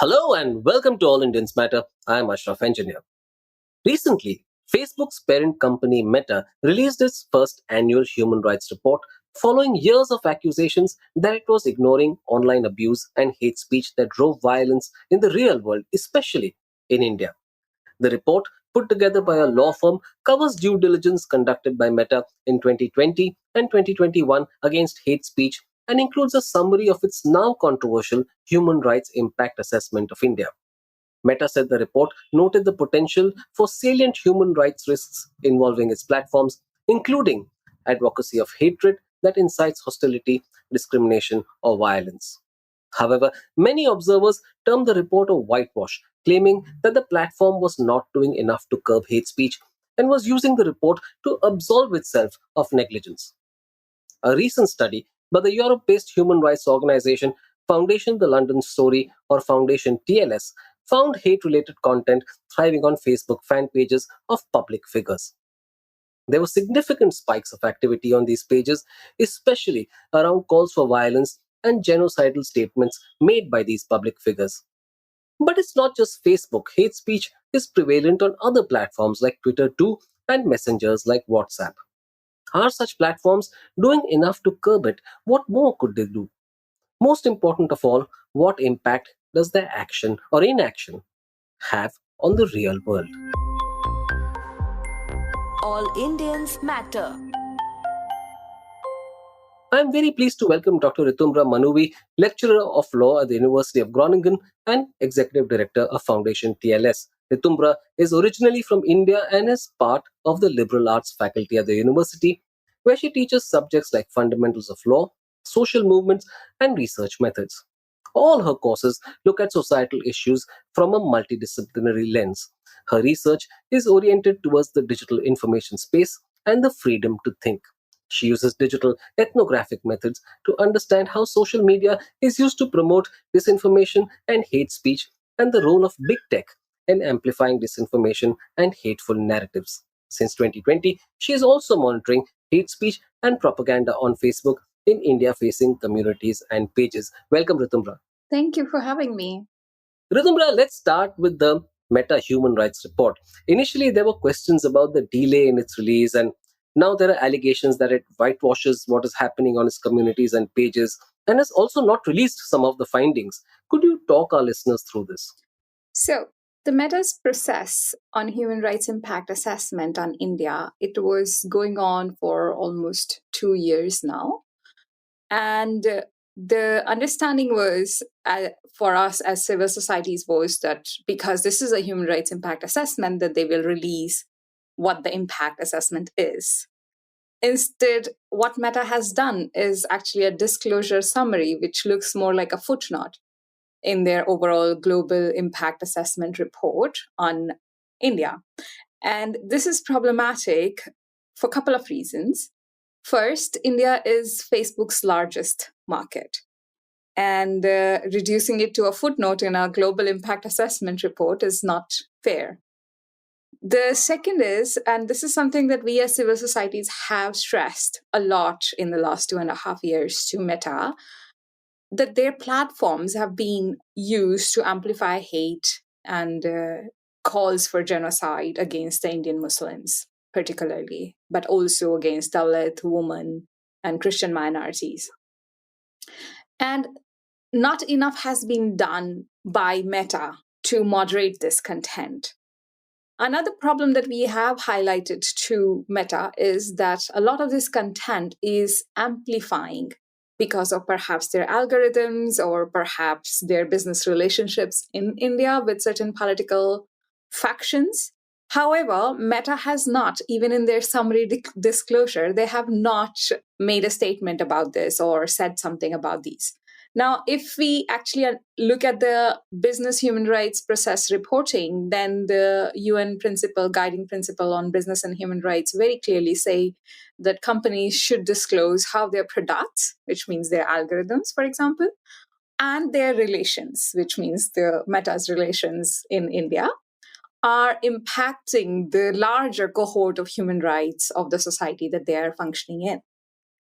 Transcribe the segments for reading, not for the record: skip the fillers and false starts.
Hello and welcome to All Indians Matter. I am Ashraf Engineer. Recently, Facebook's parent company Meta released its first annual human rights report following years of accusations that it was ignoring online abuse and hate speech that drove violence in the real world, especially in India. The report, put together by a law firm, covers due diligence conducted by Meta in 2020 and 2021 against hate speech and includes a summary of its now controversial human rights impact assessment of India. Meta said the report noted the potential for salient human rights risks involving its platforms, including advocacy of hatred that incites hostility, discrimination, or violence. However, many observers termed the report a whitewash, claiming that the platform was not doing enough to curb hate speech and was using the report to absolve itself of negligence. A recent study by the Europe based human rights organization Foundation the London Story or Foundation TLS found hate related content thriving on Facebook fan pages of public figures. There were significant spikes of activity on these pages, especially around calls for violence and genocidal statements made by these public figures. But it's not just Facebook. Hate speech is prevalent on other platforms like Twitter too and messengers like WhatsApp. Are such platforms doing enough to curb it? What more could they do? Most important of all, what impact does their action or inaction have on the real world? All Indians matter. I am very pleased to welcome Dr. Ritum Ramanovi, lecturer of law at the University of Groningen and executive director of FoundationTLS. Ritumbra is originally from India and is part of the liberal arts faculty at the university, where she teaches subjects like fundamentals of law, social movements, and research methods. All her courses look at societal issues from a multidisciplinary lens. Her research is oriented towards the digital information space and the freedom to think. She uses digital ethnographic methods to understand how social media is used to promote disinformation and hate speech and the role of big tech in amplifying disinformation and hateful narratives. Since 2020, she is also monitoring hate speech and propaganda on Facebook in India facing communities and pages. Welcome, Ritumbra. Thank you for having me. Ritumbra, let's start with the Meta Human Rights Report. Initially, there were questions about the delay in its release, and now there are allegations that it whitewashes what is happening on its communities and pages and has also not released some of the findings. Could you talk our listeners through this? So, the Meta's process on human rights impact assessment on India, it was going on for almost 2 years now. And the understanding was for us as civil societies was that because this is a human rights impact assessment, that they will release what the impact assessment is. Instead, what Meta has done is actually a disclosure summary, which looks more like a footnote in their overall global impact assessment report on India. And this is problematic for a couple of reasons. First, India is Facebook's largest market. And reducing it to a footnote in our global impact assessment report is not fair. The second is, and this is something that we as civil societies have stressed a lot in the last 2.5 years to Meta, that their platforms have been used to amplify hate and calls for genocide against the Indian Muslims, particularly, but also against Dalit, women, and Christian minorities. And not enough has been done by Meta to moderate this content. Another problem that we have highlighted to Meta is that a lot of this content is amplifying because of perhaps their algorithms or perhaps their business relationships in India with certain political factions. However, Meta has not, even in their summary disclosure, they have not made a statement about this or said something about these. Now, if we actually look at the business human rights process reporting, then the UN guiding principle on business and human rights very clearly say that companies should disclose how their products, which means their algorithms, for example, and their relations, which means the Meta's relations in India, are impacting the larger cohort of human rights of the society that they are functioning in.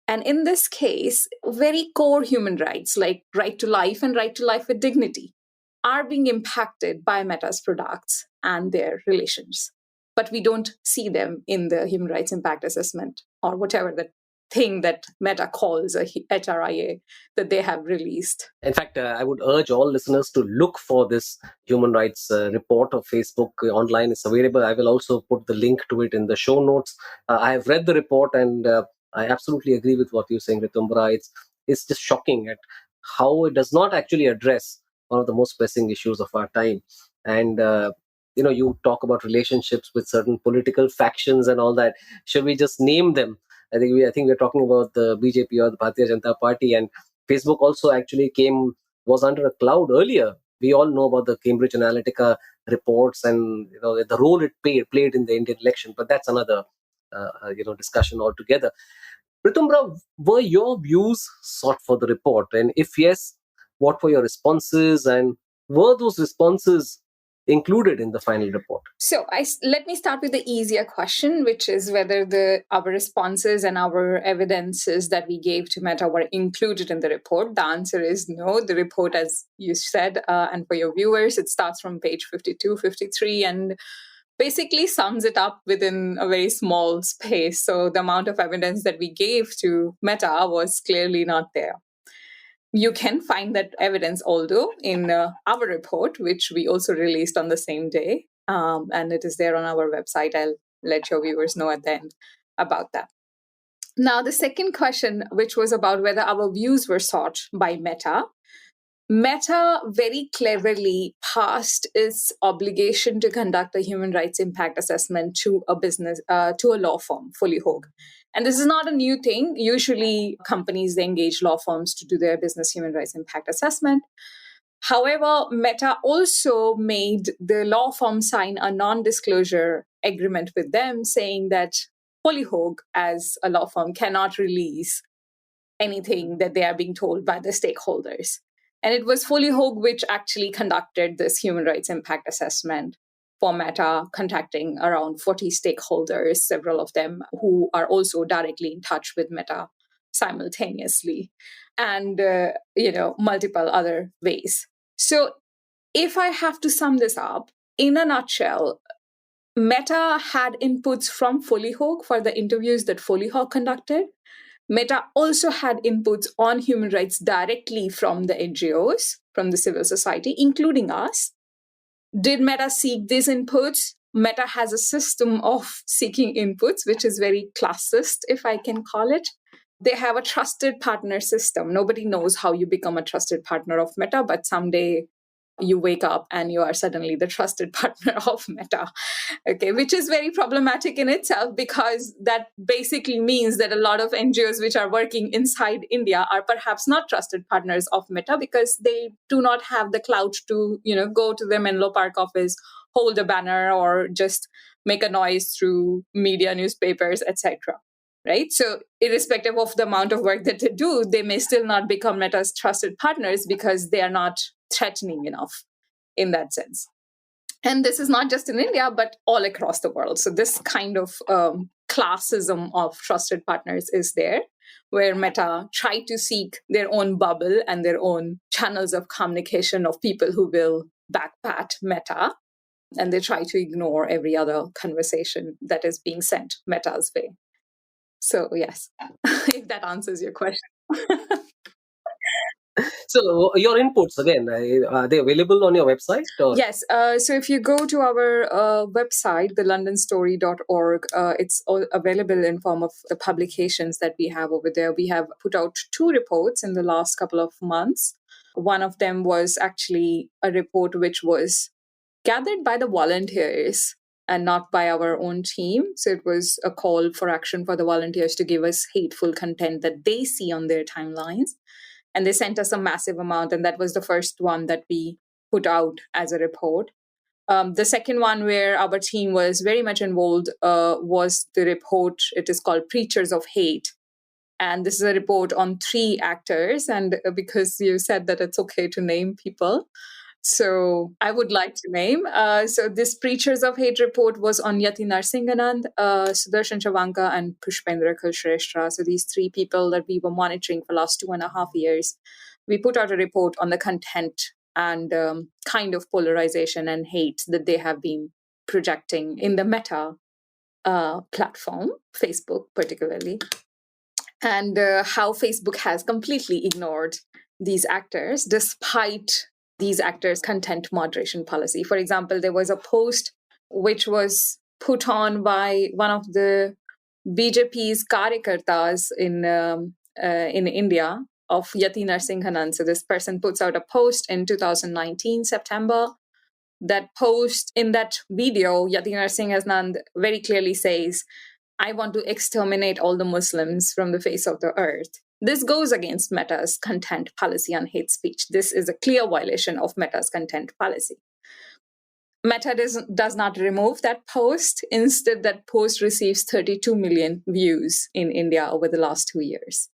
And in this case, very core human rights like right to life and right to life with dignity are being impacted by Meta's products and their relations. But we don't see them in the human rights impact assessment or whatever the thing that Meta calls a HRIA that they have released. In fact, I would urge all listeners to look for this human rights report of Facebook online. It's available. I will also put the link to it in the show notes. I have read the report, and I absolutely agree with what you're saying, Ritumbra. It's just shocking at how it does not actually address one of the most pressing issues of our time. And you talk about relationships with certain political factions and all that. Should we just name them? I think we're talking about the BJP or the Bharatiya Janata Party, and Facebook also actually was under a cloud earlier. We all know about the Cambridge Analytica reports and the role it played in the Indian election, but that's another discussion altogether. Ritumbra, were your views sought for the report? And if yes, what were your responses? And were those responses included in the final report? So let me start with the easier question, which is whether our responses and our evidences that we gave to Meta were included in the report. The answer is no. The report, as you said, and for your viewers, it starts from page 52, 53, and basically sums it up within a very small space. So the amount of evidence that we gave to Meta was clearly not there. You can find that evidence, although, in our report, which we also released on the same day, and it is there on our website. I'll let your viewers know at the end about that. Now, the second question, which was about whether our views were sought by Meta. Meta very cleverly passed its obligation to conduct a human rights impact assessment to a law firm, Fully Hogue. And this is not a new thing. Usually companies, they engage law firms to do their business human rights impact assessment. However, Meta also made the law firm sign a non-disclosure agreement with them saying that Fully Hogue, as a law firm, cannot release anything that they are being told by the stakeholders. And it was Fully Hogue which actually conducted this human rights impact assessment for Meta, contacting around 40 stakeholders, several of them who are also directly in touch with Meta simultaneously, and multiple other ways. So if I have to sum this up, in a nutshell, Meta had inputs from Fully Hogue for the interviews that Fully Hogue conducted. Meta also had inputs on human rights directly from the NGOs, from the civil society, including us. Did Meta seek these inputs? Meta has a system of seeking inputs, which is very classist, if I can call it. They have a trusted partner system. Nobody knows how you become a trusted partner of Meta, but someday you wake up and you are suddenly the trusted partner of Meta, okay, which is very problematic in itself, because that basically means that a lot of NGOs which are working inside India are perhaps not trusted partners of Meta because they do not have the clout to, go to the Menlo Park office, hold a banner, or just make a noise through media, newspapers, etc. Right? So irrespective of the amount of work that they do, they may still not become Meta's trusted partners because they are not threatening enough in that sense. And this is not just in India, but all across the world. So this kind of classism of trusted partners is there, where Meta try to seek their own bubble and their own channels of communication of people who will backpat Meta. And they try to ignore every other conversation that is being sent Meta's way. So yes, if that answers your question. So your inputs, again, are they available on your website? Or? Yes. So if you go to our website, thelondonstory.org, it's all available in form of the publications that we have over there. We have put out 2 reports in the last couple of months. One of them was actually a report which was gathered by the volunteers and not by our own team. So it was a call for action for the volunteers to give us hateful content that they see on their timelines. And they sent us a massive amount. And that was the first one that we put out as a report. The second one, where our team was very much involved, was the report. It is called Preachers of Hate. And this is a report on 3 actors. And because you said that it's okay to name people, so I would like to name. So this Preachers of Hate report was on Yati Narsinganand, Sudarshan Chavanka, and Pushpendra Kulshrestha. So these 3 people that we were monitoring for the last 2.5 years. We put out a report on the content and kind of polarization and hate that they have been projecting in the Meta platform, Facebook particularly, and how Facebook has completely ignored these actors despite these actors' content moderation policy. For example, there was a post which was put on by one of the BJP's karyakartas in India of Yati Narsinghanan. So this person puts out a post in 2019 September. That post, in that video, Yati Narsinghanan very clearly says, "I want to exterminate all the Muslims from the face of the earth." This goes against Meta's content policy on hate speech. This is a clear violation of Meta's content policy. Meta does not remove that post. Instead, that post receives 32 million views in India over the last 2 years.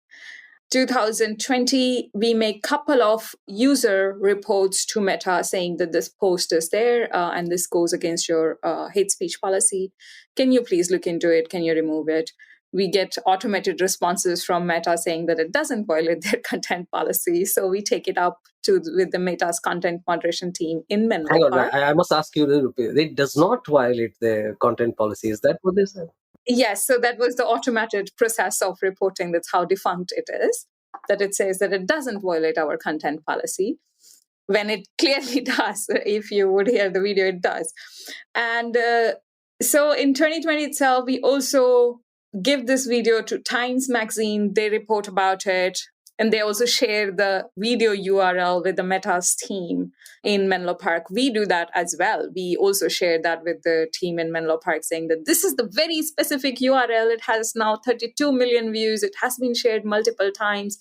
2020, we make a couple of user reports to Meta saying that this post is there and this goes against your hate speech policy. Can you please look into it? Can you remove it? We get automated responses from Meta saying that it doesn't violate their content policy. So we take it up with the Meta's content moderation team in Menlo Hang on, Park. I must ask you to repeat. It does not violate their content policy. Is that what they said? Yes, so that was the automated process of reporting. That's how defunct it is, that it says that it doesn't violate our content policy, when it clearly does. If you would hear the video, it does. And so in 2020 itself, we also give this video to Times Magazine. They report about it. And they also share the video URL with the Meta's team in Menlo Park. We do that as well. We also share that with the team in Menlo Park, saying that this is the very specific URL. It has now 32 million views. It has been shared multiple times.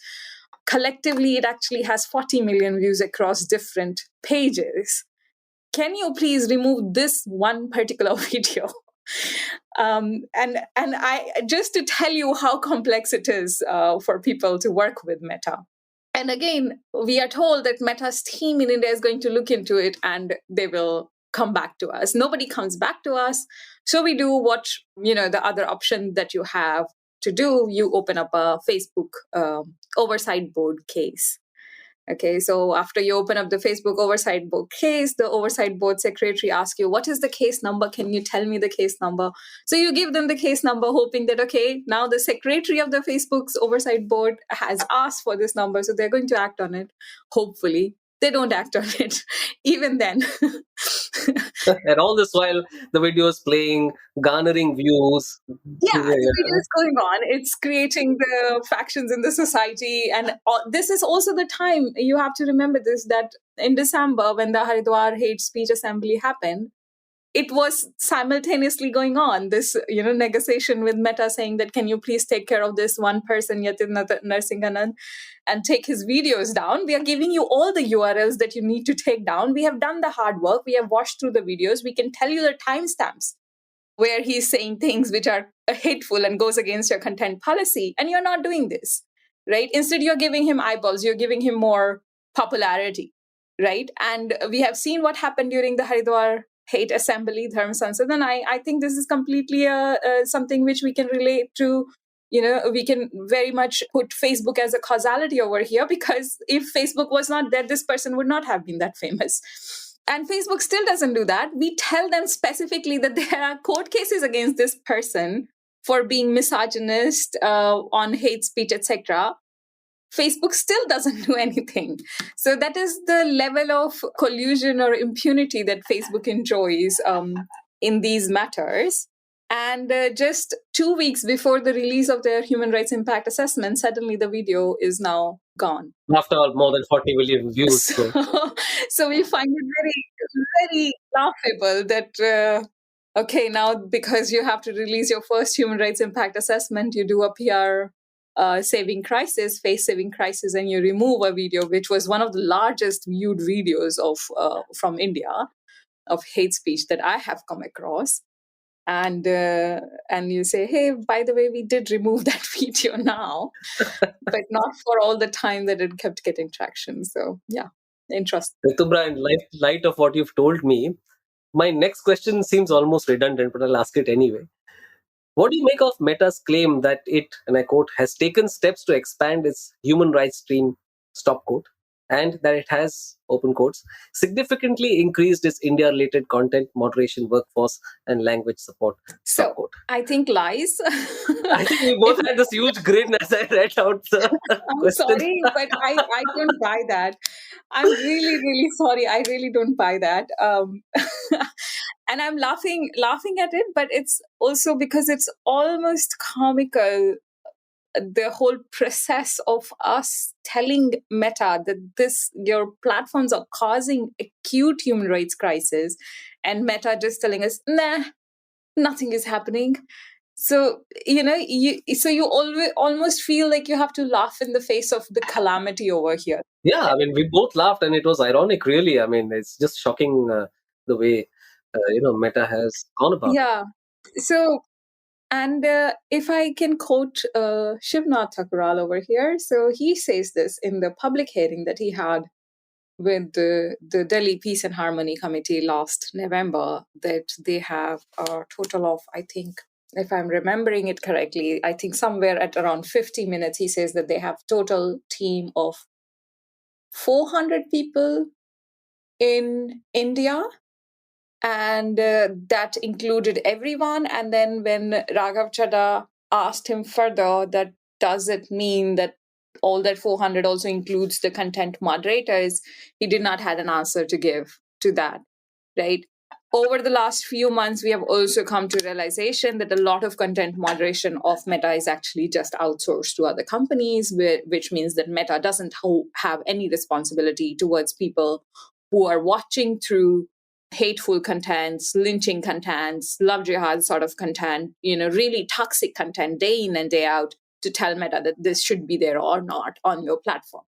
Collectively, it actually has 40 million views across different pages. Can you please remove this one particular video? And I just to tell you how complex it is for people to work with Meta. And again, we are told that Meta's team in India is going to look into it and they will come back to us. Nobody comes back to us. So we do what, the other option that you have to do. You open up a Facebook oversight board case. Okay, so after you open up the Facebook oversight board case, the oversight board secretary asks you, what is the case number? Can you tell me the case number? So you give them the case number, hoping that, okay, now the secretary of the Facebook's oversight board has asked for this number, so they're going to act on it. Hopefully, they don't act on it. Even then. And all this while, the video is playing, garnering views. Yeah, the video is going on. It's creating the factions in the society. And this is also the time, you have to remember this, that in December, when the Haridwar hate speech assembly happened, it was simultaneously going on, this negotiation with Meta saying that, can you please take care of this one person, Yatin Narsinghanan, and take his videos down. We are giving you all the URLs that you need to take down. We have done the hard work. We have watched through the videos. We can tell you the timestamps where he's saying things which are hateful and goes against your content policy. And you're not doing this, right? Instead, you're giving him eyeballs. You're giving him more popularity, right? And we have seen what happened during the Haridwar hate assembly, Dharma Sansad. And I think this is completely something which we can relate to. We can very much put Facebook as a causality over here, because if Facebook was not there, this person would not have been that famous. And Facebook still doesn't do that. We tell them specifically that there are court cases against this person for being misogynist, on hate speech, etc. Facebook still doesn't do anything. So that is the level of collusion or impunity that Facebook enjoys in these matters. And just 2 weeks before the release of their human rights impact assessment, suddenly the video is now gone. After all, more than 40 million views. So we find it very, very laughable that, okay, now because you have to release your first human rights impact assessment, you do a PR saving crisis, face saving crisis, and you remove a video which was one of the largest viewed videos of from India of hate speech that I have come across. And you say, hey, by the way, we did remove that video now, but not for all the time that it kept getting traction. So yeah, interesting. Ritubra, in light of what you've told me, my next question seems almost redundant, but I'll ask it anyway. What do you make of Meta's claim that it, and I quote, has taken steps to expand its human rights stream, stop quote, and that it has, open quotes, significantly increased its India-related content moderation workforce and language support. Stop So quote. I think lies. I think we both had this huge grin as I read out the I'm question. sorry, but I don't buy that. I'm really, really sorry. I really don't buy that. And I'm laughing at it, but it's also because it's almost comical, the whole process of us telling Meta that your platforms are causing acute human rights crisis, and Meta just telling us, nah, nothing is happening. So you always almost feel like you have to laugh in the face of the calamity over here. Yeah, I mean, we both laughed, and it was ironic, really. I mean, it's just shocking the way Meta has gone about it. Yeah. So, and if I can quote Shivnath Thakural over here, so he says this in the public hearing that he had with the Delhi Peace and Harmony Committee last November, that they have a total of, I think, if I'm remembering it correctly, I think somewhere at around 50 minutes, he says that they have total team of 400 people in India, and that included everyone. And then when Raghav Chadha asked him further that does it mean that all that 400 also includes the content moderators, he did not have an answer to give to that, right? Over the last few months, we have also come to realization that a lot of content moderation of Meta is actually just outsourced to other companies, which means that Meta doesn't have any responsibility towards people who are watching through hateful contents, lynching contents, love jihad sort of content, really toxic content day in and day out, to tell Meta that this should be there or not on your platform,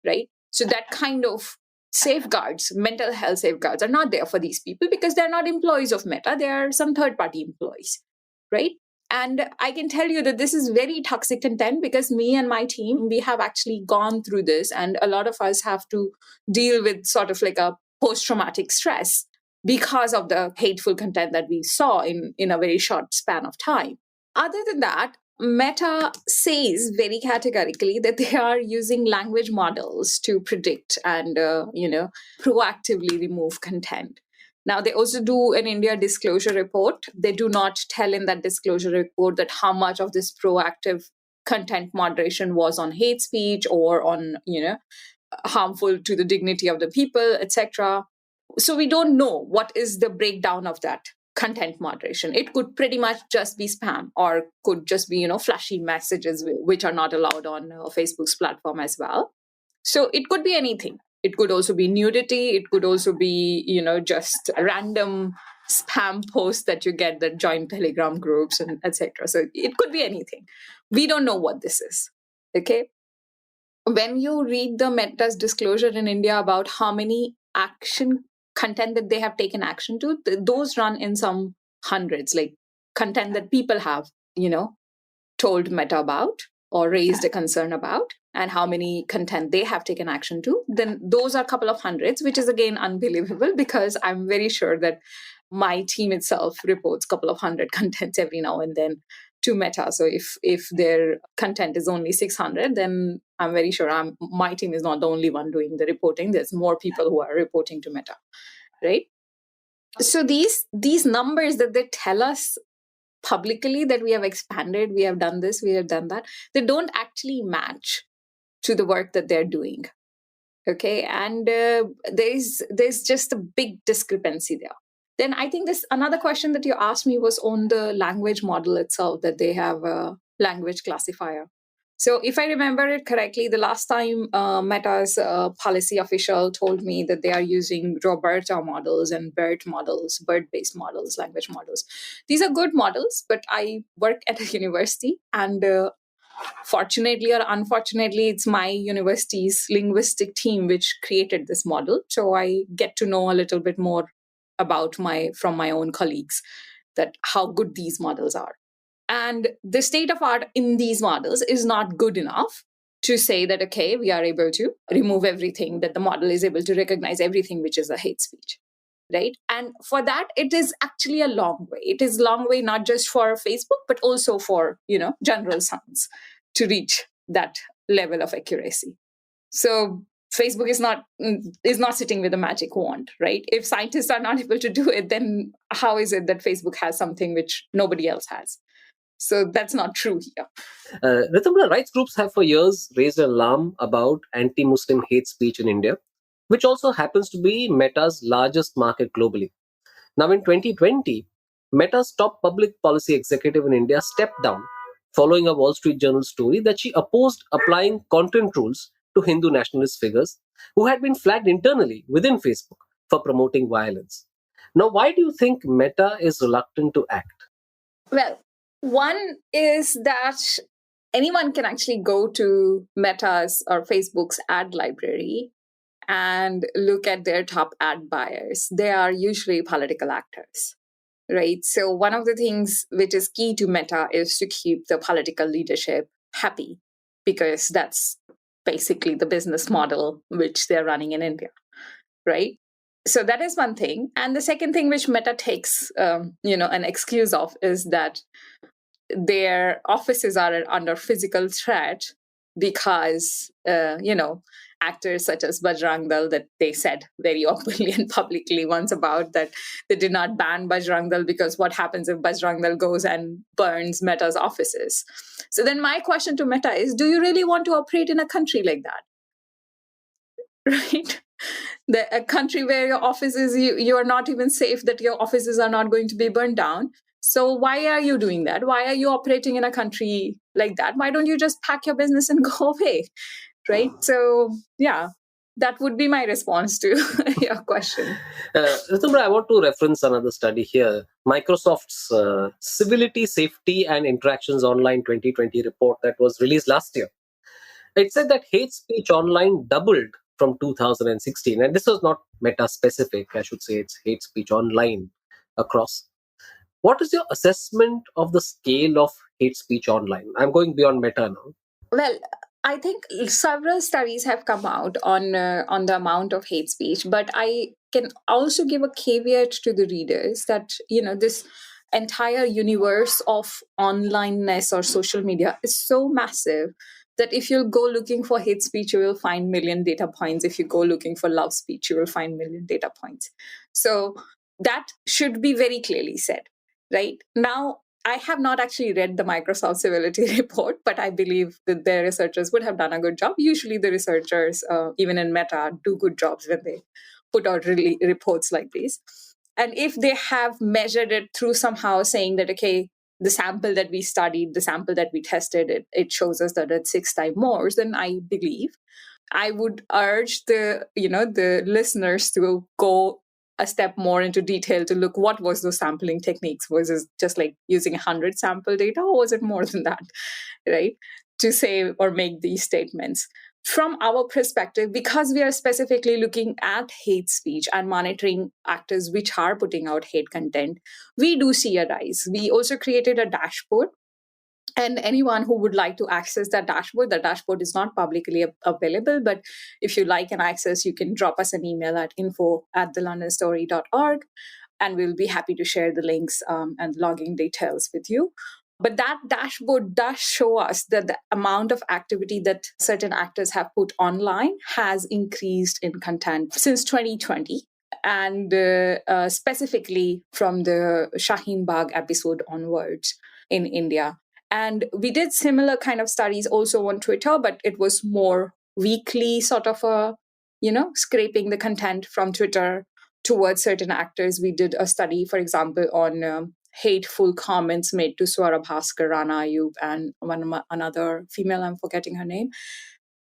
right? So that kind of safeguards, mental health safeguards, are not there for these people because they're not employees of Meta. They are some third-party employees, right? And I can tell you that this is very toxic content because me and my team, we have actually gone through this, and a lot of us have to deal with sort of like a post-traumatic stress because of the hateful content that we saw in a very short span of time. Other than that, Meta says very categorically that they are using language models to predict and, proactively remove content. Now, they also do an India disclosure report. They do not tell in that disclosure report that how much of this proactive content moderation was on hate speech or on, harmful to the dignity of the people, etc. So we don't know what is the breakdown of that content moderation. It could pretty much just be spam, or could just be flashy messages which are not allowed on Facebook's platform as well. So it could be anything. It could also be nudity. It could also be just random spam posts that you get that join Telegram groups and etc. So it could be anything. We don't know what this is. Okay. When you read the Meta's disclosure in India about how many action content that they have taken action to, those run in some hundreds, like content that people have, told Meta about or raised a concern about, and how many content they have taken action to, then those are a couple of hundreds, which is again unbelievable because I'm very sure that my team itself reports a couple of hundred contents every now and then to Meta. So if their content is only 600, then I'm very sure my team is not the only one doing the reporting. There's more people who are reporting to Meta, right? So these numbers that they tell us publicly that we have expanded, we have done this, we have done that, they don't actually match to the work that they're doing. Okay, and there's just a big discrepancy there. Then I think this another question that you asked me was on the language model itself, that they have a language classifier. So if I remember it correctly, the last time Meta's policy official told me that they are using Roberta models and BERT models, BERT-based models, language models. These are good models, but I work at a university, and fortunately or unfortunately, it's my university's linguistic team which created this model. So I get to know a little bit more about from my own colleagues that how good these models are. And the state of art in these models is not good enough to say that, okay, we are able to remove everything, that the model is able to recognize everything which is a hate speech, right? And for that, it is actually a long way. It is a long way, not just for Facebook, but also for, general sounds to reach that level of accuracy. So Facebook is not sitting with a magic wand, right? If scientists are not able to do it, then how is it that Facebook has something which nobody else has? So that's not true here. Ritum, rights groups have for years raised an alarm about anti-Muslim hate speech in India, which also happens to be Meta's largest market globally. Now, in 2020, Meta's top public policy executive in India stepped down following a Wall Street Journal story that she opposed applying content rules to Hindu nationalist figures who had been flagged internally within Facebook for promoting violence. Now, why do you think Meta is reluctant to act? Well, one is that anyone can actually go to Meta's or Facebook's ad library and look at their top ad buyers. They are usually political actors, right? So, one of the things which is key to Meta is to keep the political leadership happy, because that's basically the business model which they're running in India, right? So that is one thing. And the second thing which Meta takes, an excuse of is that their offices are under physical threat because, actors such as Bajrang Dal, that they said very openly and publicly once about that they did not ban Bajrang Dal because what happens if Bajrang Dal goes and burns Meta's offices? So then my question to Meta is, do you really want to operate in a country like that? Right? A country where your offices, you are not even safe, that your offices are not going to be burned down. So why are you doing that? Why are you operating in a country like that? Why don't you just pack your business and go away? Right? So yeah, that would be my response to your question. Ritumra, I want to reference another study here. Microsoft's Civility, Safety and Interactions Online 2020 report that was released last year. It said that hate speech online doubled from 2016. And this was not Meta specific, I should say it's hate speech online across. What is your assessment of the scale of hate speech online? I'm going beyond Meta now. Well, I think several studies have come out on the amount of hate speech, but I can also give a caveat to the readers that this entire universe of onlineness or social media is so massive that if you go looking for hate speech, you will find million data points. If you go looking for love speech, you will find million data points. So that should be very clearly said. Right now, I have not actually read the Microsoft Civility report, but I believe that their researchers would have done a good job. Usually, the researchers, even in Meta, do good jobs when they put out reports like these. And if they have measured it through somehow saying that, okay, the sample that we studied, the sample that we tested, it shows us that it's 6 times more, then I believe. I would urge the listeners to go a step more into detail to look what was those sampling techniques. Was it just like using 100 sample data, or was it more than that, right? To say or make these statements. From our perspective, because we are specifically looking at hate speech and monitoring actors which are putting out hate content, we do see a rise. We also created a dashboard, and anyone who would like to access that dashboard, the dashboard is not publicly available, but if you like an access, you can drop us an email at info@thelondonstory.org, and we'll be happy to share the links and logging details with you. But that dashboard does show us that the amount of activity that certain actors have put online has increased in content since 2020. And specifically from the Shaheen Bagh episode onwards in India. And we did similar kind of studies also on Twitter, but it was more weekly sort of scraping the content from Twitter towards certain actors. We did a study, for example, on hateful comments made to Swara Bhaskar, Rana Ayub, and another female, I'm forgetting her name.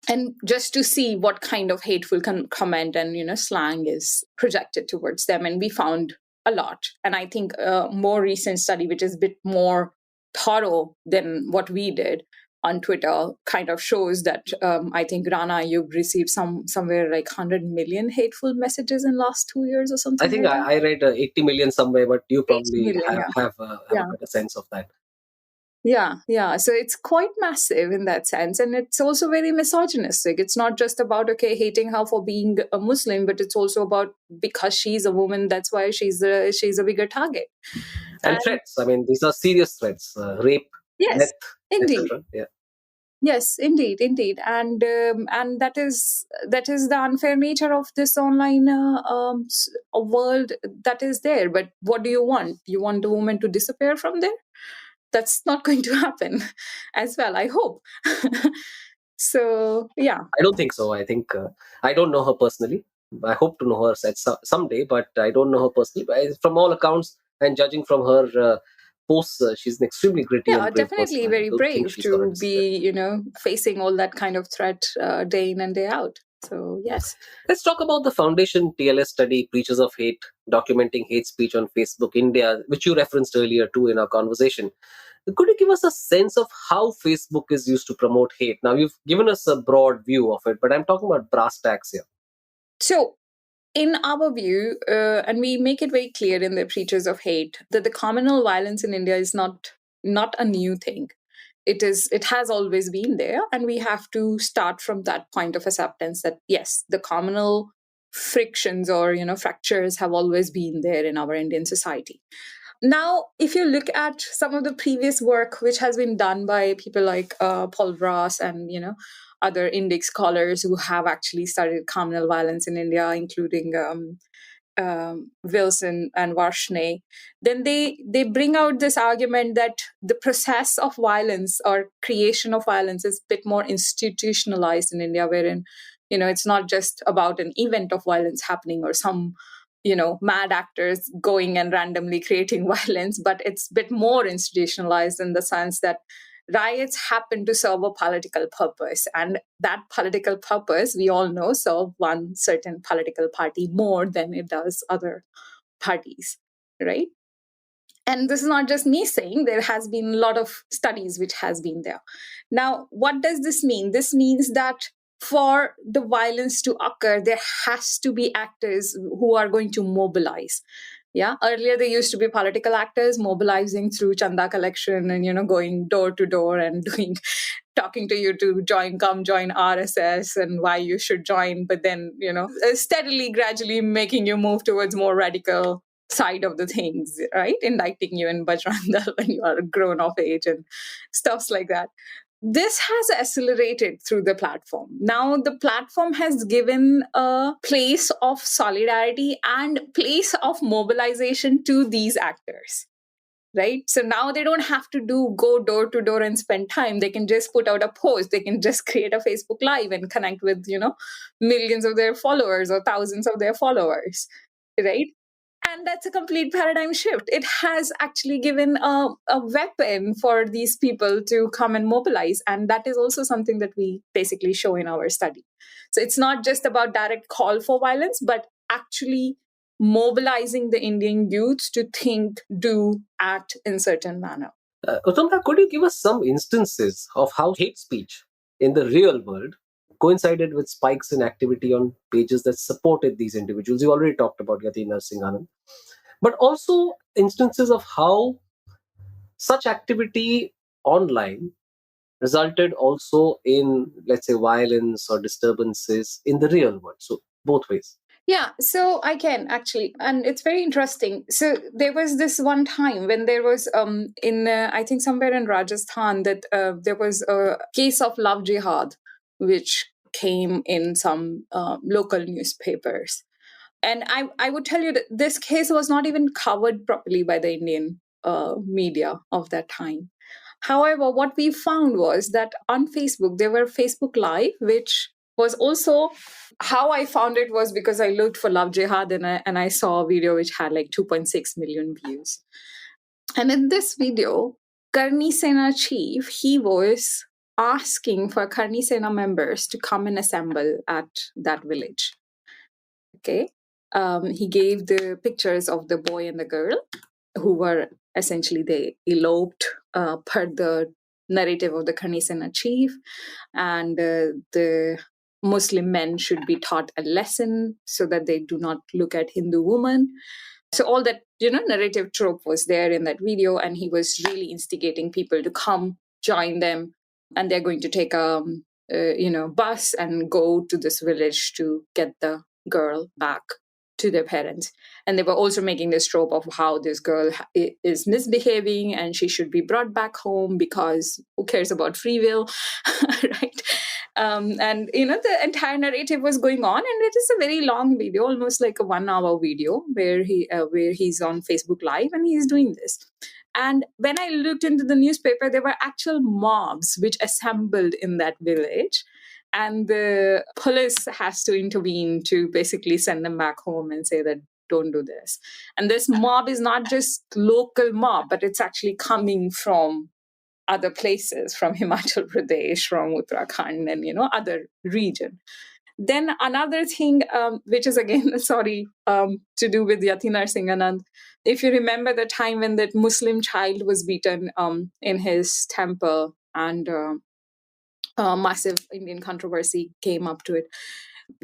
And just to see what kind of hateful comment and slang is projected towards them. And we found a lot. And I think a more recent study, which is a bit more thorough than what we did on Twitter, kind of shows that I think Rana, you've received somewhere like 100 million hateful messages in last 2 years or something. I think I read 80 million somewhere, but you probably million, have a better sense of that. Yeah. So it's quite massive in that sense. And it's also very misogynistic. It's not just about, hating her for being a Muslim, but it's also about because she's a woman, that's why she's a bigger target. And threats. I mean, these are serious threats. Rape, yes, death, indeed. etc. Yeah. Yes, indeed, and that is the unfair nature of this online world that is there. But what do you want? You want the woman to disappear from there? That's not going to happen, as well. I hope. So yeah, I don't think so. I think I don't know her personally. I hope to know her someday, but I don't know her personally. But from all accounts and judging from her posts, she's an extremely gritty and yeah, brave person. definitely I very don't think brave she's going to to disappear. be, facing all that kind of threat day in and day out. So yes. Let's talk about the Foundation TLS study, Preachers of Hate, documenting hate speech on Facebook India, which you referenced earlier too in our conversation. Could you give us a sense of how Facebook is used to promote hate? Now, you've given us a broad view of it, but I'm talking about brass tacks here. So in our view, and we make it very clear in the Preachers of Hate, that the communal violence in India is not a new thing. It has always been there, and we have to start from that point of acceptance that yes, the communal frictions or fractures have always been there in our Indian society. Now, if you look at some of the previous work which has been done by people like Paul Ross and other Indic scholars who have actually studied communal violence in India, including Wilson and Varshney, then they bring out this argument that the process of violence or creation of violence is a bit more institutionalized in India, wherein it's not just about an event of violence happening or some mad actors going and randomly creating violence, but it's a bit more institutionalized in the sense that riots happen to serve a political purpose, and that political purpose, we all know, serve one certain political party more than it does other parties, right? And this is not just me saying, there has been a lot of studies which has been there. Now, what does this mean? This means that for the violence to occur, there has to be actors who are going to mobilize. Yeah, earlier there used to be political actors mobilizing through chanda collection and going door to door and doing talking to you to come join RSS and why you should join, but then steadily gradually making you move towards more radical side of the things, right? Indicting you in Bajrang Dal when you are grown of age and stuffs like that. This has accelerated through the platform. Now the platform has given a place of solidarity and place of mobilization to these actors, right? So now they don't have to go door to door and spend time. They can just put out a post. They can just create a Facebook Live and connect with millions of their followers or thousands of their followers, right? And that's a complete paradigm shift. It has actually given a weapon for these people to come and mobilize. And that is also something that we basically show in our study. So it's not just about direct call for violence, but actually mobilizing the Indian youth to think, do, act in certain manner. Utamka, could you give us some instances of how hate speech in the real world coincided with spikes in activity on pages that supported these individuals? You already talked about Yati Narsinghanam, but also instances of how such activity online resulted also in, let's say, violence or disturbances in the real world. So, both ways. Yeah, so I can actually, and it's very interesting. So there was this one time when there was in I think somewhere in Rajasthan that there was a case of love jihad, which came in some local newspapers, and I would tell you that this case was not even covered properly by the Indian media of that time. However, what we found was that on Facebook, there were Facebook Live, which was also how I found it was because I looked for Love Jihad and I saw a video which had like 2.6 million views. And in this video, Karni Sena chief, he was asking for Karni Sena members to come and assemble at that village. Okay. He gave the pictures of the boy and the girl who were essentially they eloped per the narrative of the Karni Sena chief, and the Muslim men should be taught a lesson so that they do not look at Hindu women. So all that narrative trope was there in that video, and he was really instigating people to come join them, and they're going to take a bus and go to this village to get the girl back to their parents. And they were also making this trope of how this girl is misbehaving and she should be brought back home because who cares about free will, right? And the entire narrative was going on, and it is a very long video, almost like a 1 hour video, where he's on Facebook Live and he's doing this. And when I looked into the newspaper, there were actual mobs which assembled in that village. And the police has to intervene to basically send them back home and say that don't do this. And this mob is not just local mob, but it's actually coming from other places, from Himachal Pradesh, from Uttarakhand, and other region. Then another thing, which is again, sorry, to do with Yati Narsinganand. If you remember the time when that Muslim child was beaten in his temple, and massive Indian controversy came up to it.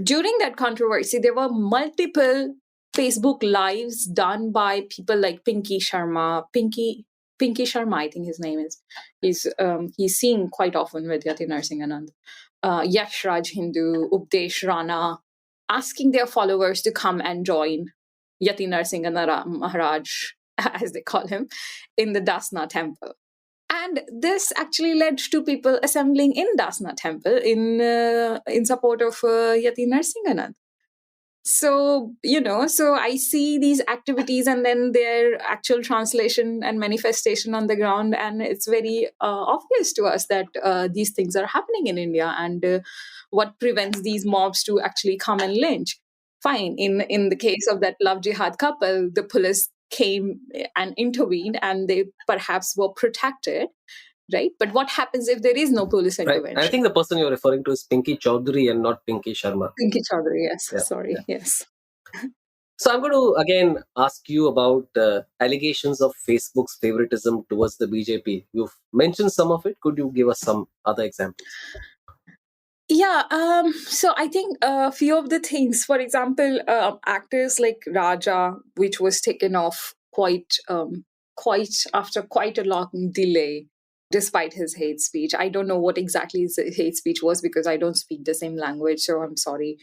During that controversy, there were multiple Facebook lives done by people like Pinky Sharma, I think his name is. He's seen quite often with Yati Narsinganand. Yash Raj Hindu, Updesh Rana, asking their followers to come and join Yati Narsinganand Maharaj, as they call him, in the Dasna temple. And this actually led to people assembling in Dasna temple in support of Yati Narsinganand. So, so I see these activities and then their actual translation and manifestation on the ground. And it's very obvious to us that these things are happening in India, and what prevents these mobs to actually come and lynch. Fine. In the case of that love jihad couple, the police came and intervened and they perhaps were protected. Right. But what happens if there is no police intervention? Right. I think the person you're referring to is Pinky Chaudhary and not Pinky Sharma. Pinky Chaudhary, yes. Yeah. Sorry. Yeah. Yes. So I'm going to again ask you about allegations of Facebook's favoritism towards the BJP. You've mentioned some of it. Could you give us some other examples? Yeah, so I think a few of the things, for example, actors like Raja, which was taken off quite after quite a long delay, despite his hate speech. I don't know what exactly his hate speech was because I don't speak the same language, so I'm sorry.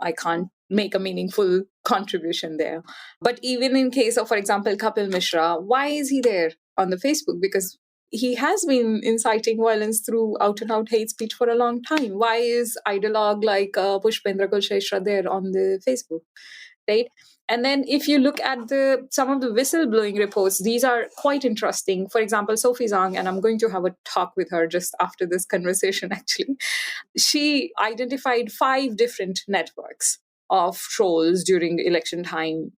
I can't make a meaningful contribution there. But even in case of, for example, Kapil Mishra, why is he there on the Facebook? Because he has been inciting violence through out-and-out hate speech for a long time. Why is ideologue like Pushpendra Kulshreshtha there on the Facebook, right? And then if you look at some of the whistleblowing reports, these are quite interesting. For example, Sophie Zhang, and I'm going to have a talk with her just after this conversation, actually. She identified 5 different networks of trolls during election time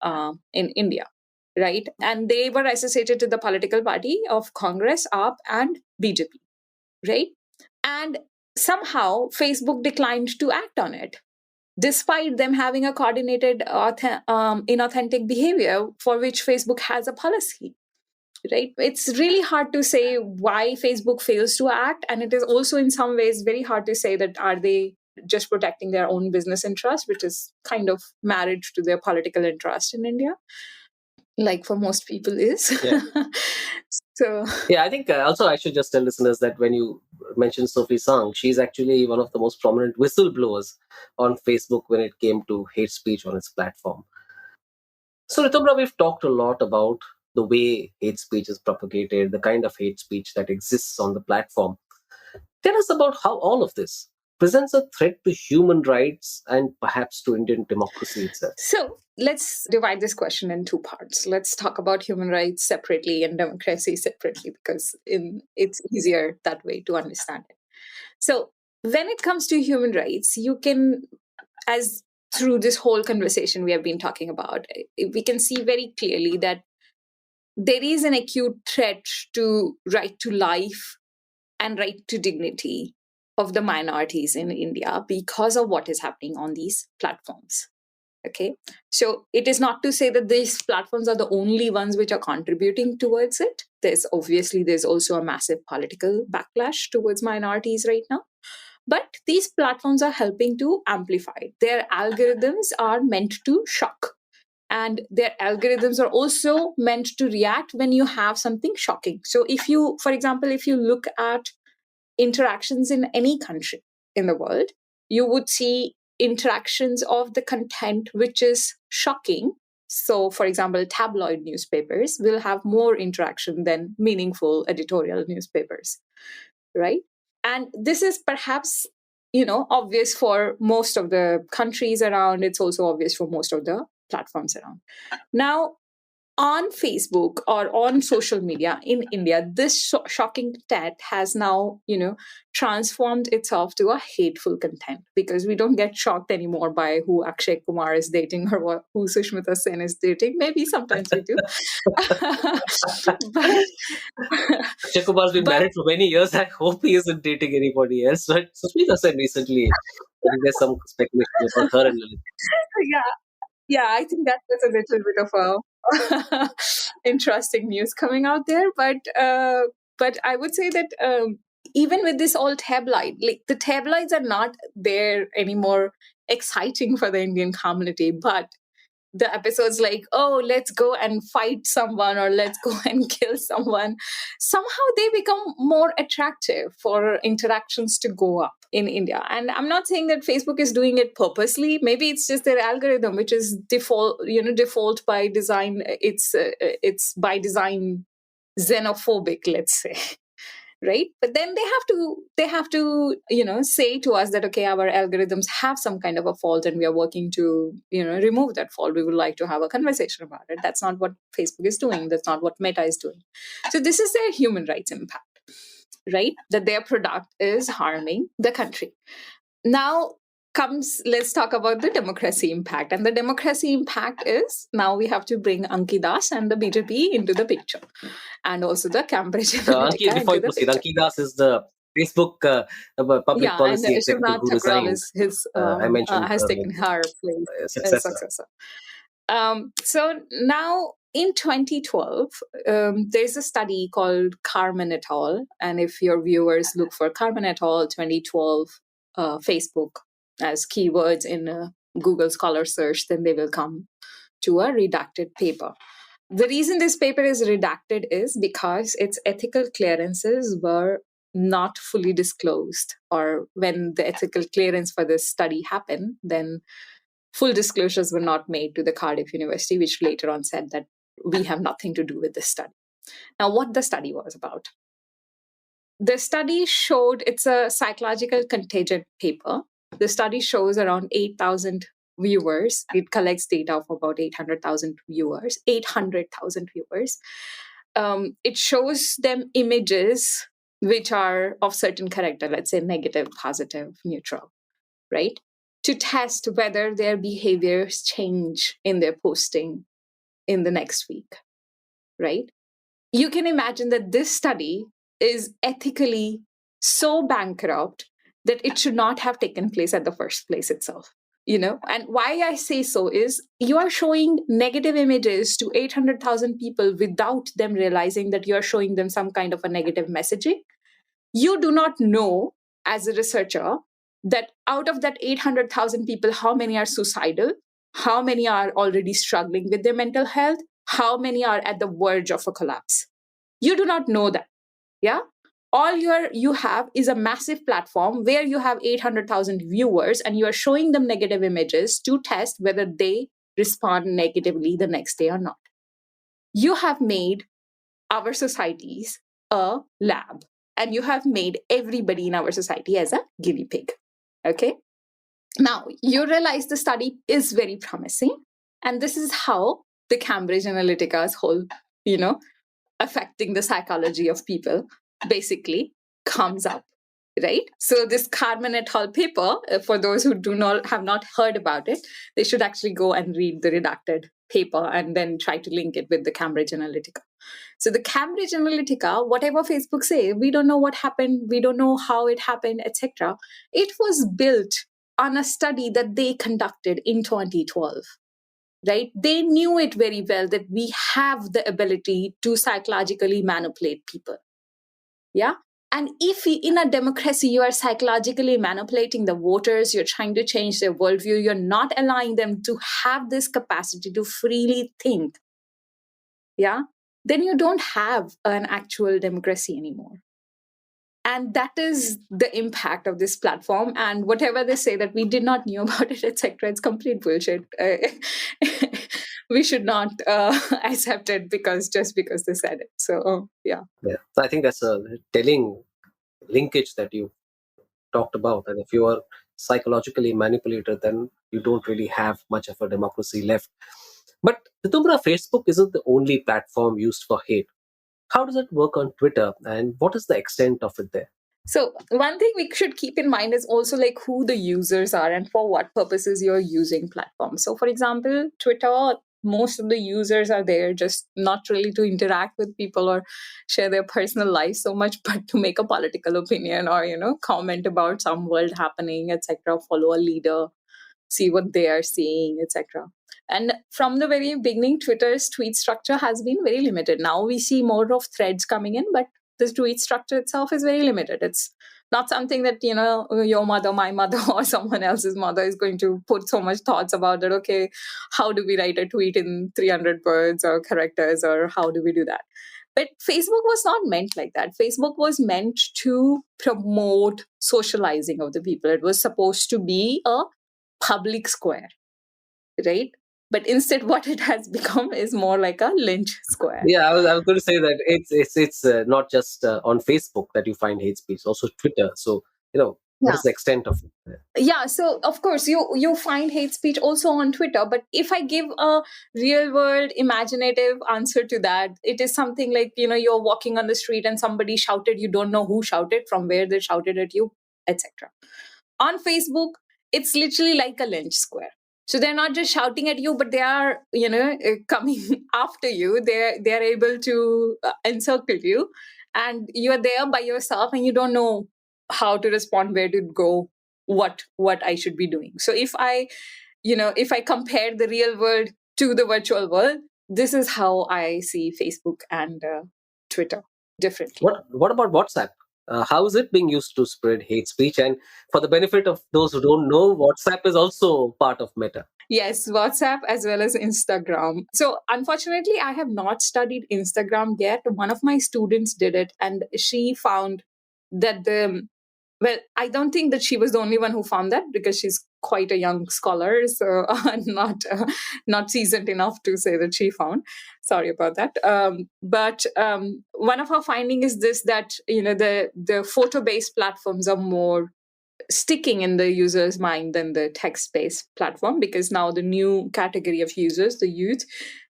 in India. Right. And they were associated to the political party of Congress, AAP, and BJP. Right. And somehow Facebook declined to act on it, despite them having a coordinated inauthentic behavior for which Facebook has a policy. Right. It's really hard to say why Facebook fails to act. And it is also in some ways very hard to say that are they just protecting their own business interest, which is kind of married to their political interest in India, like for most people is. Yeah. So yeah, I think also I should just tell listeners that when you mentioned Sophie Sang, she's actually one of the most prominent whistleblowers on Facebook when it came to hate speech on its platform. So Ritum, we've talked a lot about the way hate speech is propagated, the kind of hate speech that exists on the platform. Tell us about how all of this presents a threat to human rights and perhaps to Indian democracy itself. So let's divide this question in 2 parts. Let's talk about human rights separately and democracy separately, because it's easier that way to understand it. So when it comes to human rights, you can, as through this whole conversation we have been talking about, we can see very clearly that there is an acute threat to right to life and right to dignity of the minorities in India because of what is happening on these platforms. Okay, so it is not to say that these platforms are the only ones which are contributing towards it. There's also a massive political backlash towards minorities right now. But these platforms are helping to amplify it. Their algorithms are meant to shock. And their algorithms are also meant to react when you have something shocking. So for example, if you look at interactions in any country in the world, you would see interactions of the content which is shocking. So, for example, tabloid newspapers will have more interaction than meaningful editorial newspapers, right? And this is perhaps, obvious for most of the countries around. It's also obvious for most of the platforms around. Now, on Facebook or on social media in India, this shocking content has now, transformed itself to a hateful content, because we don't get shocked anymore by who Akshay Kumar is dating or who Sushmita Sen is dating. Maybe sometimes we do. but Akshay Kumar's been married for many years. I hope he isn't dating anybody else. But Sushmita said recently, I think there's some speculation about her and Lilith. Yeah, I think that was a little bit of a interesting news coming out there. But I would say that even with this all tabloid, like the tabloids are not there anymore, exciting for the Indian community. But the episodes like, oh, let's go and fight someone or let's go and kill someone, somehow they become more attractive for interactions to go up in India. And I'm not saying that Facebook is doing it purposely. Maybe it's just their algorithm, which is default by design. It's by design xenophobic, let's say. Right, but then they have to say to us that, okay, our algorithms have some kind of a fault and we are working to remove that fault. We would like to have a conversation about it. That's not what Facebook is doing. That's not what Meta is doing. So this is their human rights impact, right? That their product is harming the country. Now let's talk about the democracy impact. And the democracy impact is, now we have to bring Anki Das and the BJP into the picture, and also the Cambridge Analytica. Before you proceed, Anki Das is the Facebook public policy and executive who resigned. Is his, I mentioned has taken her place as successor. So now in 2012, there's a study called Carmen et al. And if your viewers look for Carmen et al. 2012 Facebook as keywords in a Google Scholar search, then they will come to a redacted paper. The reason this paper is redacted is because its ethical clearances were not fully disclosed, or when the ethical clearance for this study happened, then full disclosures were not made to the Cardiff University, which later on said that we have nothing to do with this study. Now, what the study was about. The study showed, it's a psychological contagion paper. The study shows around 8,000 viewers. It collects data of about 800,000 viewers. It shows them images which are of certain character, let's say negative, positive, neutral, right? To test whether their behaviors change in their posting in the next week, right? You can imagine that this study is ethically so bankrupt that it should not have taken place at the first place itself. And why I say so is you are showing negative images to 800,000 people without them realizing that you are showing them some kind of a negative messaging. You do not know, as a researcher, that out of that 800,000 people, how many are suicidal, how many are already struggling with their mental health, how many are at the verge of a collapse. You do not know that. Yeah. All you have is a massive platform where you have 800,000 viewers and you are showing them negative images to test whether they respond negatively the next day or not. You have made our societies a lab, and you have made everybody in our society as a guinea pig. Okay. Now, you realize the study is very promising. And this is how the Cambridge Analytica's whole, affecting the psychology of people basically comes up, right? So this Carmen et al. Paper, for those who have not heard about it, they should actually go and read the redacted paper and then try to link it with the Cambridge Analytica. So the Cambridge Analytica, whatever Facebook say, we don't know what happened, we don't know how it happened, etc. It was built on a study that they conducted in 2012. Right? They knew it very well that we have the ability to psychologically manipulate people. Yeah. And if in a democracy, you are psychologically manipulating the voters, you're trying to change their worldview, you're not allowing them to have this capacity to freely think. Yeah. Then you don't have an actual democracy anymore. And that is the impact of this platform. And whatever they say that we did not know about it, etc., it's complete bullshit. We should not accept it just because they said it. So yeah. Yeah. So I think that's a telling linkage that you talked about. And if you are psychologically manipulated, then you don't really have much of a democracy left. But Ritumbra, Facebook isn't the only platform used for hate. How does it work on Twitter, and what is the extent of it there? So one thing we should keep in mind is also like who the users are and for what purposes you're using platforms. So for example, Twitter, most of the users are there just not really to interact with people or share their personal life so much, but to make a political opinion or, comment about some world happening, etc., follow a leader, see what they are seeing, etc. And from the very beginning, Twitter's tweet structure has been very limited. Now we see more of threads coming in, but this tweet structure itself is very limited. It's not something that, your mother, my mother, or someone else's mother is going to put so much thoughts about it. Okay, how do we write a tweet in 300 words or characters, or how do we do that? But Facebook was not meant like that. Facebook was meant to promote socializing of the people. It was supposed to be a public square, right? But instead, what it has become is more like a lynch square. Yeah, I was going to say that it's not just on Facebook that you find hate speech, also Twitter. So what Yeah. is the extent of it? Yeah, so of course you find hate speech also on Twitter, but if I give a real world imaginative answer to that, it is something like, you're walking on the street and somebody shouted, you don't know who shouted, from where they shouted at you, etc. On Facebook, it's literally like a lynch square. So they're not just shouting at you, but they are, coming after you. They're able to encircle you, and you're there by yourself, and you don't know how to respond, where to go, what I should be doing. So if I compare the real world to the virtual world, this is how I see Facebook and Twitter differently. What about WhatsApp? How is it being used to spread hate speech? And for the benefit of those who don't know, WhatsApp is also part of Meta. Yes, WhatsApp as well as Instagram. So, unfortunately, I have not studied Instagram yet. One of my students did it, and she found that I don't think that she was the only one who found that, because she's quite a young scholar, so not seasoned enough to say that she found. Sorry about that. But one of her finding is this: that the photo based platforms are more sticking in the user's mind than the text-based platform, because now the new category of users, the youth,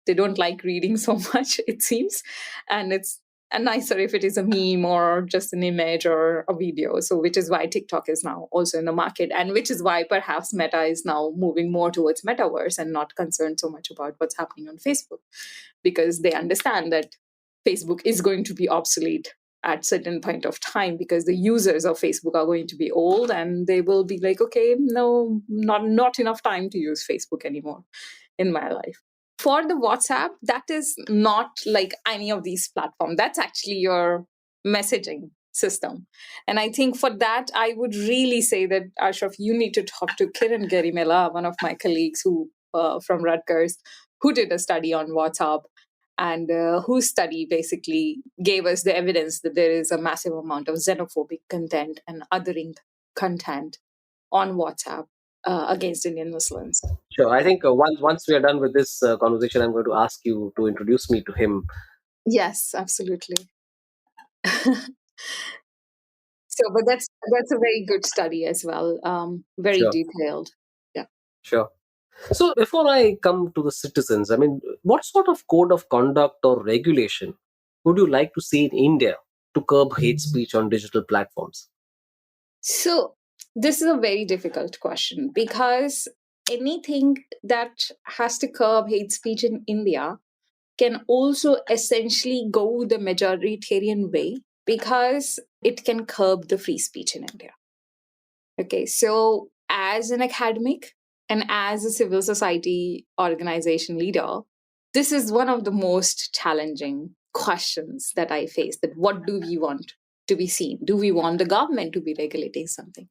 they don't like reading so much, it seems, and it's nicer if it is a meme or just an image or a video. So which is why TikTok is now also in the market, and which is why perhaps Meta is now moving more towards metaverse and not concerned so much about what's happening on Facebook, because they understand that Facebook is going to be obsolete at certain point of time, because the users of Facebook are going to be old and they will be like, okay, no, not enough time to use Facebook anymore in my life. For the WhatsApp, that is not like any of these platforms. That's actually your messaging system. And I think for that, I would really say that, Ashraf, you need to talk to Kiran Garimela, one of my colleagues who from Rutgers, who did a study on WhatsApp, and whose study basically gave us the evidence that there is a massive amount of xenophobic content and othering content on WhatsApp against Indian Muslims. Sure. I think once we are done with this conversation, I'm going to ask you to introduce me to him. Yes, absolutely. But that's a very good study as well. Very Sure. detailed. Yeah. Sure. So before I come to the citizens, I mean, what sort of code of conduct or regulation would you like to see in India to curb hate speech on digital platforms? So this is a very difficult question, because anything that has to curb hate speech in India can also essentially go the majoritarian way, because it can curb the free speech in India. Okay, so as an academic and as a civil society organization leader, this is one of the most challenging questions that I face, that what do we want to be seen? Do we want the government to be regulating something?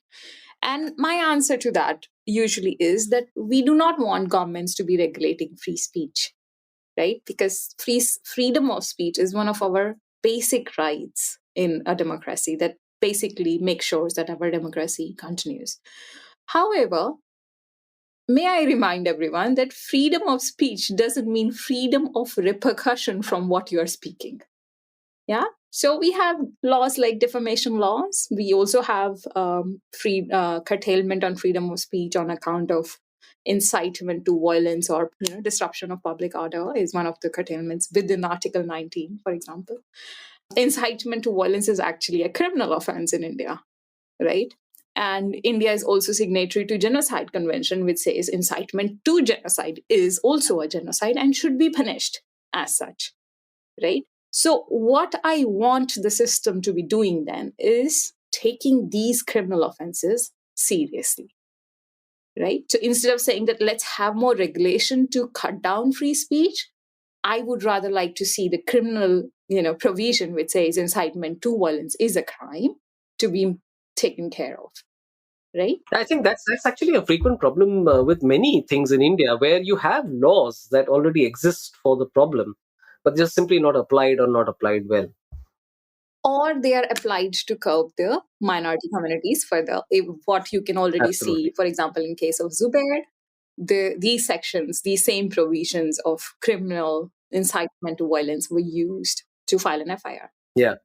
And my answer to that usually is that we do not want governments to be regulating free speech, right? Because freedom of speech is one of our basic rights in a democracy, that basically make sure that our democracy continues. However, may I remind everyone that freedom of speech doesn't mean freedom of repercussion from what you are speaking. Yeah. So we have laws like defamation laws. We also have free curtailment on freedom of speech on account of incitement to violence or disruption of public order is one of the curtailments within Article 19, for example. Incitement to violence is actually a criminal offense in India, right? And India is also signatory to Genocide Convention, which says incitement to genocide is also a genocide and should be punished as such, right? So what I want the system to be doing then is taking these criminal offenses seriously, right? So instead of saying that let's have more regulation to cut down free speech, I would rather like to see the criminal, provision which says incitement to violence is a crime to be taken care of, right? I think that's actually a frequent problem with many things in India, where you have laws that already exist for the problem, but just simply not applied or not applied well. Or they are applied to curb the minority communities further. What you can already see, Absolutely. for example, in case of Zubair, these sections, these same provisions of criminal incitement to violence were used to file an FIR. Yeah.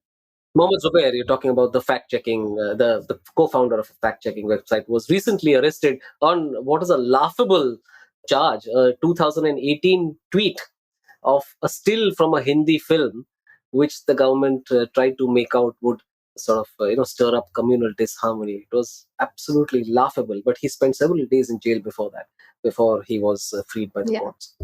Mohammed Zubair, you're talking about the fact checking, the co founder of a fact checking website, was recently arrested on what is a laughable charge, a 2018 tweet of a still from a Hindi film, which the government tried to make out would sort of stir up communal disharmony. It was absolutely laughable, but he spent several days in jail before that, before he was freed by the courts.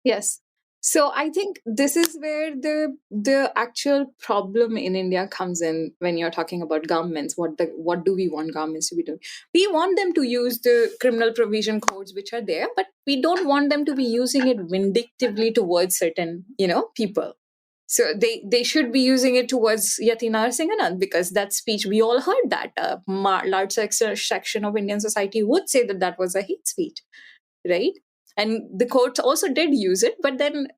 Yes. So I think this is where the actual problem in India comes in when you're talking about governments. What do we want governments to be doing? We want them to use the criminal provision codes which are there, but we don't want them to be using it vindictively towards certain, people. So they should be using it towards Yati Narasimhan, because that speech, we all heard that. A large section of Indian society would say that that was a hate speech, right? And the courts also did use it, but then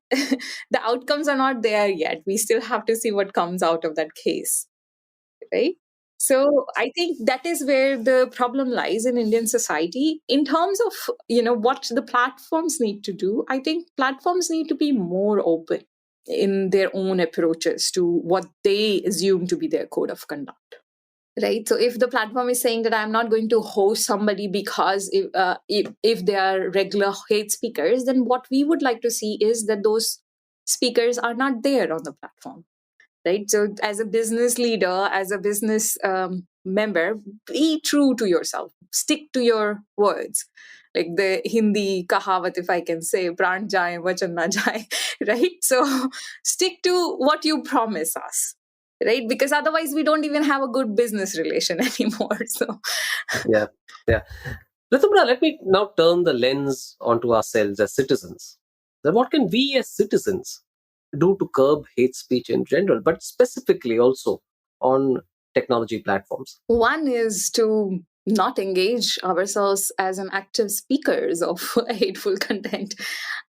the outcomes are not there yet. We still have to see what comes out of that case, right? So I think that is where the problem lies in Indian society in terms of what the platforms need to do. I think platforms need to be more open in their own approaches to what they assume to be their code of conduct. Right. So if the platform is saying that I'm not going to host somebody because if they are regular hate speakers, then what we would like to see is that those speakers are not there on the platform. Right. So as a business leader, as a business member, be true to yourself. Stick to your words. Like the Hindi kahawat, if I can say, pran jaye, vachan na jaye. Right. So stick to what you promise us. Right, because otherwise we don't even have a good business relation anymore. So yeah Ritumra, let me now turn the lens onto ourselves as citizens. Then what can we as citizens do to curb hate speech in general, but specifically also on technology platforms? one is to not engage ourselves as an active speakers of hateful content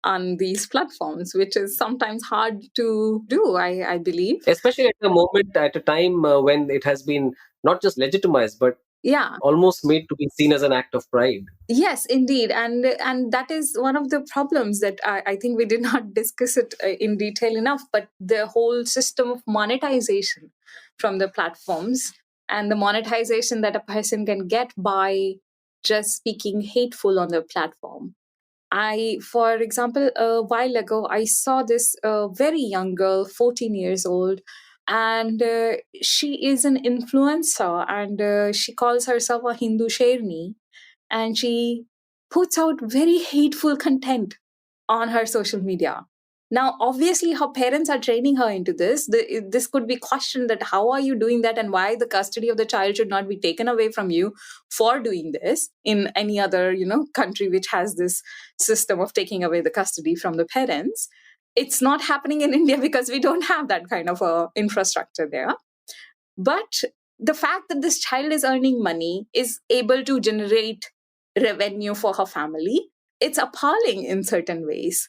on these platforms, which is sometimes hard to do, I believe. Especially at a moment, at a time when it has been not just legitimized, but almost made to be seen as an act of pride. Yes, indeed. And that is one of the problems that I think we did not discuss it in detail enough, but the whole system of monetization from the platforms and the monetization that a person can get by just speaking hateful on the platform. For example, a while ago, I saw this very young girl, 14 years old, and she is an influencer, and she calls herself a Hindu Sherni, and she puts out very hateful content on her social media. Now, obviously, her parents are training her into this. This could be questioned that how are you doing that and why the custody of the child should not be taken away from you for doing this in any other, country which has this system of taking away the custody from the parents. It's not happening in India because we don't have that kind of infrastructure there. But the fact that this child is earning money, is able to generate revenue for her family, it's appalling in certain ways.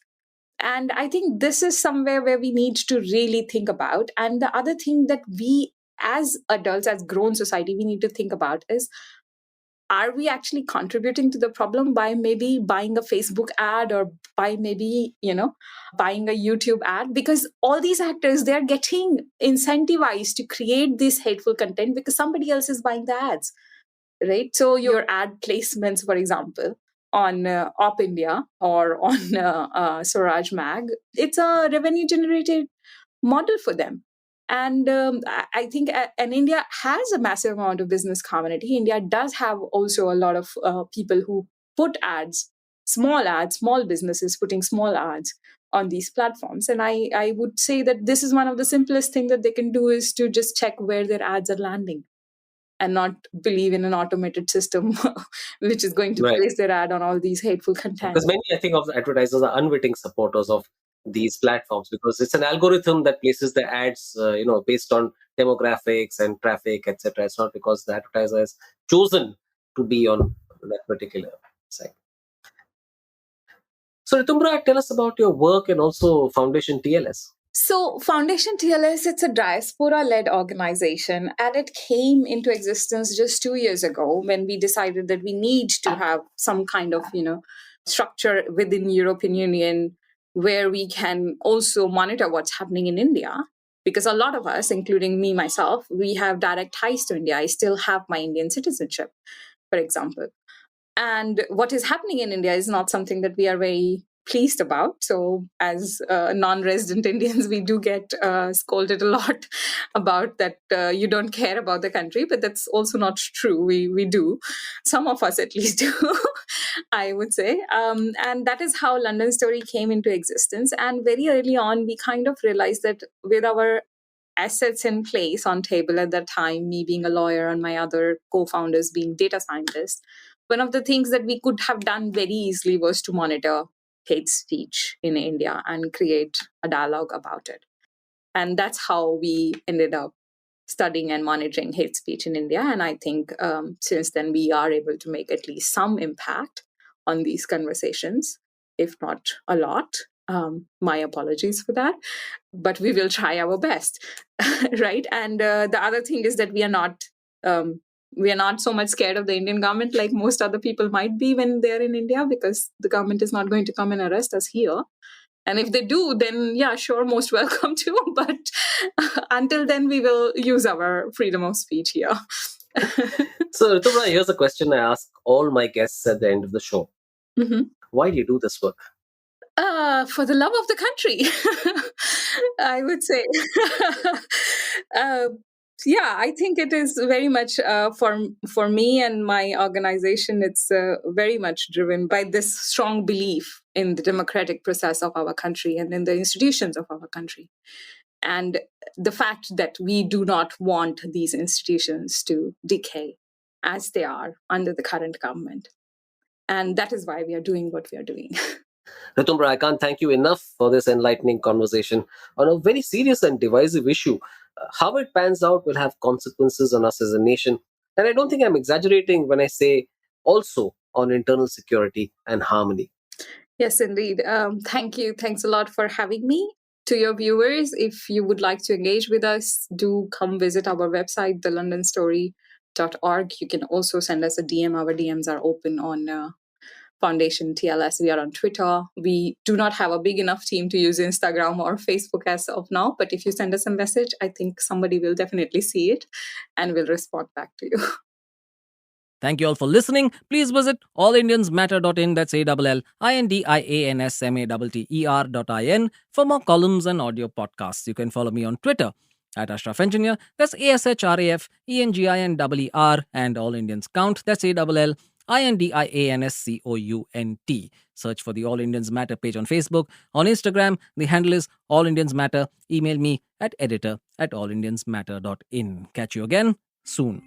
And I think this is somewhere where we need to really think about. And the other thing that we as adults, as grown society, we need to think about is, are we actually contributing to the problem by maybe buying a Facebook ad, or by maybe, buying a YouTube ad? Because all these actors, they're getting incentivized to create this hateful content because somebody else is buying the ads, right? So your ad placements, for example, on Op India or on Swaraj Mag, it's a revenue generated model for them. And I think, and India has a massive amount of business community. India does have also a lot of people who put ads, small businesses putting small ads on these platforms. And I would say that this is one of the simplest things that they can do, is to just check where their ads are landing and not believe in an automated system which is going to Right. place their ad on all these hateful content. Because many, I think, of the advertisers are unwitting supporters of these platforms, because it's an algorithm that places the ads, based on demographics and traffic, etc. It's not because the advertiser has chosen to be on that particular site. So, Ritumbra, tell us about your work and also Foundation TLS. So, Foundation TLS, it's a diaspora-led organization, and it came into existence just 2 years ago when we decided that we need to have some kind of, structure within European Union where we can also monitor what's happening in India. Because a lot of us, including me myself, we have direct ties to India. I still have my Indian citizenship, for example. And what is happening in India is not something that we are very pleased about. So, as non-resident Indians, we do get scolded a lot about that you don't care about the country, but that's also not true. We do. Some of us at least do, I would say. And that is how London Story came into existence. And very early on, we kind of realized that with our assets in place on table at that time, me being a lawyer and my other co-founders being data scientists, one of the things that we could have done very easily was to monitor hate speech in India and create a dialogue about it. And that's how we ended up studying and monitoring hate speech in India. And I think since then, we are able to make at least some impact on these conversations, if not a lot. My apologies for that, but we will try our best, right? And the other thing is that we are not so much scared of the Indian government like most other people might be when they're in India, because the government is not going to come and arrest us here. And if they do, then yeah, sure, most welcome to. But until then, we will use our freedom of speech here. So, Ritumra, here's a question I ask all my guests at the end of the show. Mm-hmm. Why do you do this work? For the love of the country, I would say. Yeah, I think it is very much for me and my organization. It's very much driven by this strong belief in the democratic process of our country and in the institutions of our country, and the fact that we do not want these institutions to decay as they are under the current government, and that is why we are doing what we are doing. Ritumbra, I can't thank you enough for this enlightening conversation on a very serious and divisive issue. How it pans out will have consequences on us as a nation. And I don't think I'm exaggerating when I say also on internal security and harmony. Yes, indeed. Thank you. Thanks a lot for having me. To your viewers, if you would like to engage with us, do come visit our website, thelondonstory.org. You can also send us a DM. Our DMs are open on FoundationTLS. We are on Twitter. We do not have a big enough team to use Instagram or Facebook as of now, but if you send us a message, I think somebody will definitely see it and will respond back to you. Thank you all for listening. Please visit allindiansmatter.in, that's ALLINDIANSMATTER.in, for more columns and audio podcasts. You can follow me on Twitter at Ashraf Engineer, that's ASHRAFENGINER, and All Indians Count, that's ALLINDIANSCOUNT. Search for the All Indians Matter page on Facebook. On Instagram, the handle is All Indians Matter. Email me at editor@allindiansmatter.in. Catch you again soon.